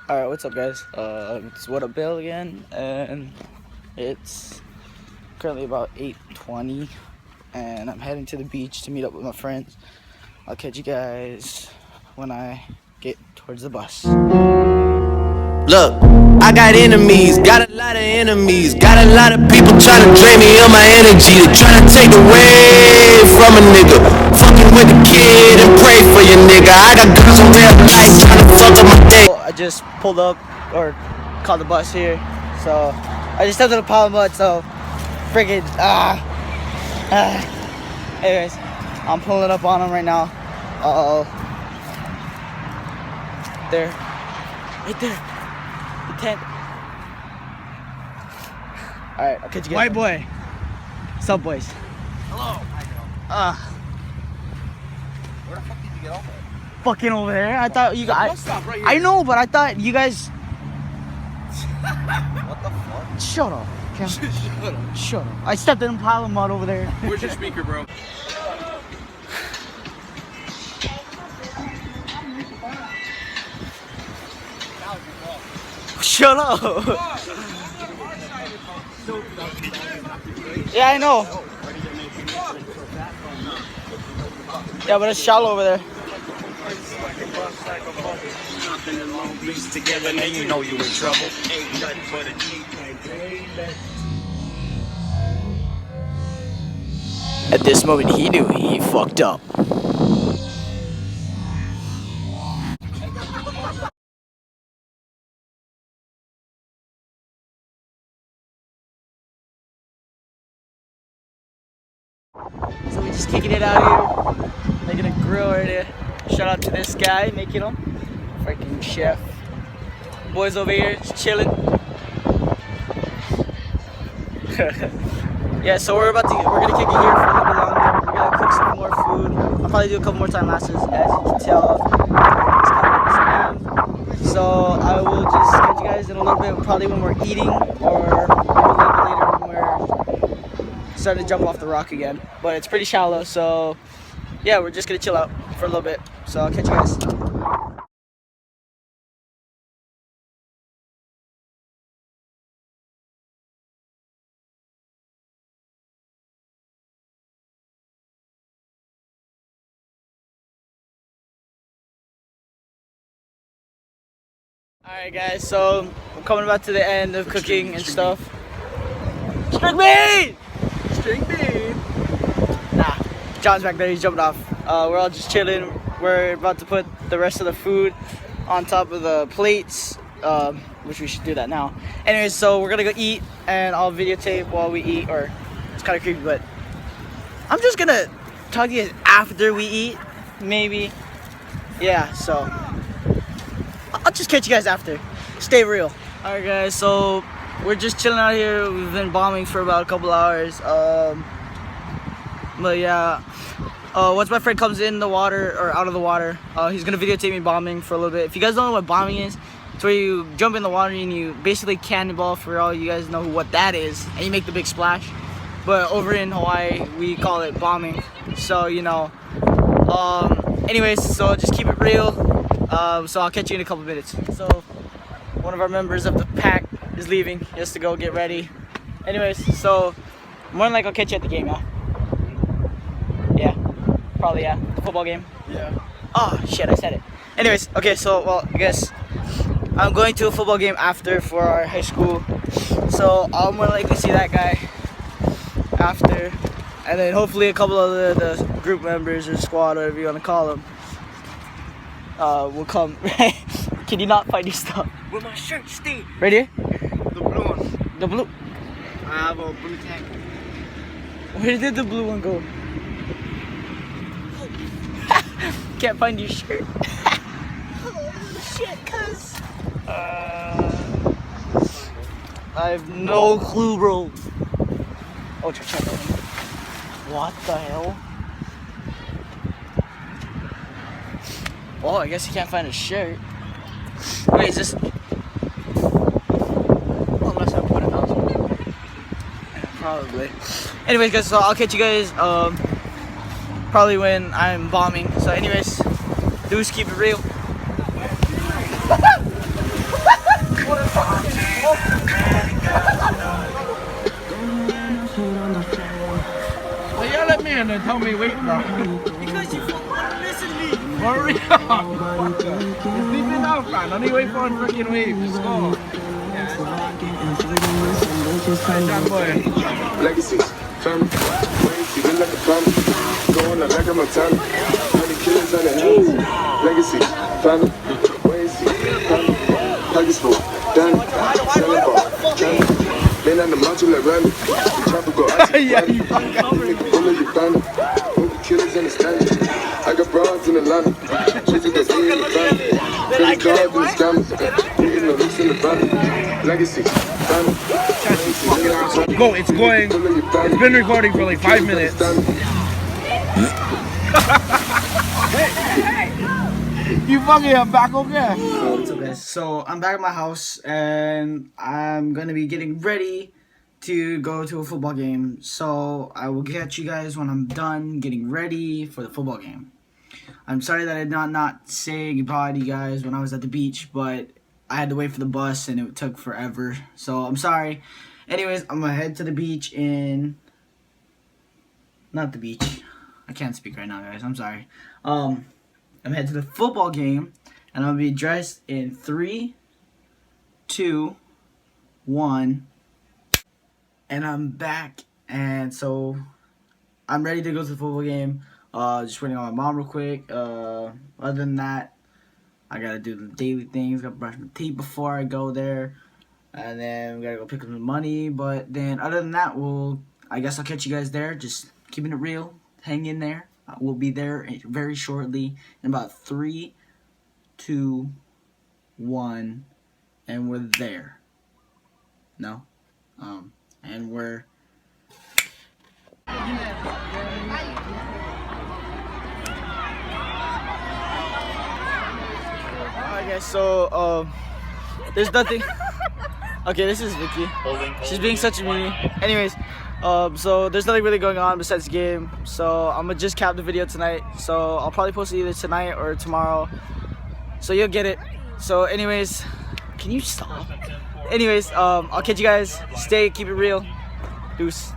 Alright, what's up guys? It's What Up Bill again, and it's currently about 8:20, and I'm heading to the beach to meet up with my friends. I'll catch you guys when I get towards the bus. Look, I got enemies, got a lot of enemies, got a lot of people trying to drain me of my energy. They trying to take away from a nigga. Fucking with the kid and pray for your nigga. I got girls on real life trying to fuck up my day. I just pulled up, or caught the bus here, so I just stepped in a pile of mud, so friggin' anyways, I'm pulling up on them right now. There, right there, the tent. Alright, I'll catch you guys. White boy. What's up, boys? Hello. Where the fuck did you get off at? Fucking over there. I thought you guys. Bus stop right here. I know, but I thought you guys. What the fuck? Shut up. Okay? Shut up. Shut up. I stepped in a pile of mud over there. Where's your speaker, bro? Shut up. Yeah, I know. Yeah, but it's shallow over there. Together, now you know you in trouble. Ain't nothing but a At this moment, he knew he fucked up. So we just kicking it out here, making a grill right here. Shout out to this guy making them, freaking chef. Boys over here just chilling. Yeah, so we're gonna kick it here for a little bit longer. We're gonna cook some more food. I'll probably do a couple more time lapses, as you can tell. It's kind of spam. So I will just catch you guys in a little bit, probably when we're eating, or maybe a little bit later when we're starting to jump off the rock again. But it's pretty shallow, so yeah, we're just gonna chill out for a little bit. So I'll catch you guys. Alright guys, so we're coming about to the end of cooking and stuff. String bean! String bean! Nah, John's back there, he's jumping off. We're all just chilling. We're about to put the rest of the food on top of the plates, which we should do that now. Anyways, so we're gonna go eat, and I'll videotape while we eat, or it's kind of creepy, but I'm just gonna talk to you guys after we eat, maybe. Yeah, so I'll just catch you guys after. Stay real. Alright guys, so we're just chilling out here. We've been bombing for about a couple hours. But yeah, once my friend comes in the water, or out of the water, he's gonna videotape me bombing for a little bit. If you guys don't know what bombing is, it's where you jump in the water and you basically cannonball, for all you guys know what that is, and you make the big splash. But over in Hawaii, we call it bombing. So, you know, anyways, so just keep it real. So I'll catch you in a couple minutes. So one of our members of the pack is leaving. He has to go get ready. Anyways, so more than likely I'll catch you at the game, yeah? Yeah, probably, yeah. The football game? Yeah. Oh shit, I said it. Anyways, okay, so well, I guess I'm going to a football game after for our high school. So I'll more likely see that guy after. And then hopefully a couple of the group members or squad, whatever you want to call them, will come. Can you not find your stuff? Where my shirt, Steve? Right here? The blue one. The blue. I have a blue tank. Where did the blue one go? Can't find your shirt. Shit, cuz. I have no clue, bro. Oh, check. What the hell? Well, I guess he can't find his shirt. Wait, is this? Unless I put it out. Probably. Anyways, guys, so I'll catch you guys probably when I'm bombing. So, anyways, dudes, keep it real. tell me wait, bro? Because you fucking want to listen to me. Hurry up! You're sleeping now, man. Don't need wait for a freaking wave. Just go. John boy. Legacies, family, ways, even like a family. Going out like I'm a talent. Honey killers on the hands. Legacies, family, ways, family. Pockets full, done. Selling ball, candy. Been on the mountain like Randy. Trapper go out to Yeah, the you fucking covered it. full of your family. With the killers in the stand. I got broads in Atlanta. Chasing the sea in the family. Credit cards and the scammers. Hitting the loose in the family. Legacies, family. Go, it's going. It's been recording for like 5 minutes. You fucking are back okay? What's up, guys? So I'm back at my house and I'm gonna be getting ready to go to a football game. So I will catch you guys when I'm done getting ready for the football game. I'm sorry that I did not say goodbye to you guys when I was at the beach, but I had to wait for the bus and it took forever. So I'm sorry. Anyways, I'm gonna head to the beach in... Not the beach. I can't speak right now, guys. I'm sorry. I'm heading to the football game, and I'm gonna be dressed in 3, 2, 1, and I'm back. And so I'm ready to go to the football game. Just waiting on my mom real quick. Other than that, I gotta do the daily things. Gotta brush my teeth before I go there, and then we gotta go pick up some money. But then, other than that, I guess I'll catch you guys there. Just keeping it real. Hang in there. We'll be there very shortly in about 3, 2, 1, and we're there. No, and we're. Alright guys, so there's nothing. Okay, this is Vicky. She's being such a meanie. Anyways, so there's nothing really going on besides the game. So I'm gonna just cap the video tonight. So I'll probably post it either tonight or tomorrow. So you'll get it. So anyways, can you stop? Anyways, I'll catch you guys. Keep it real. Deuce.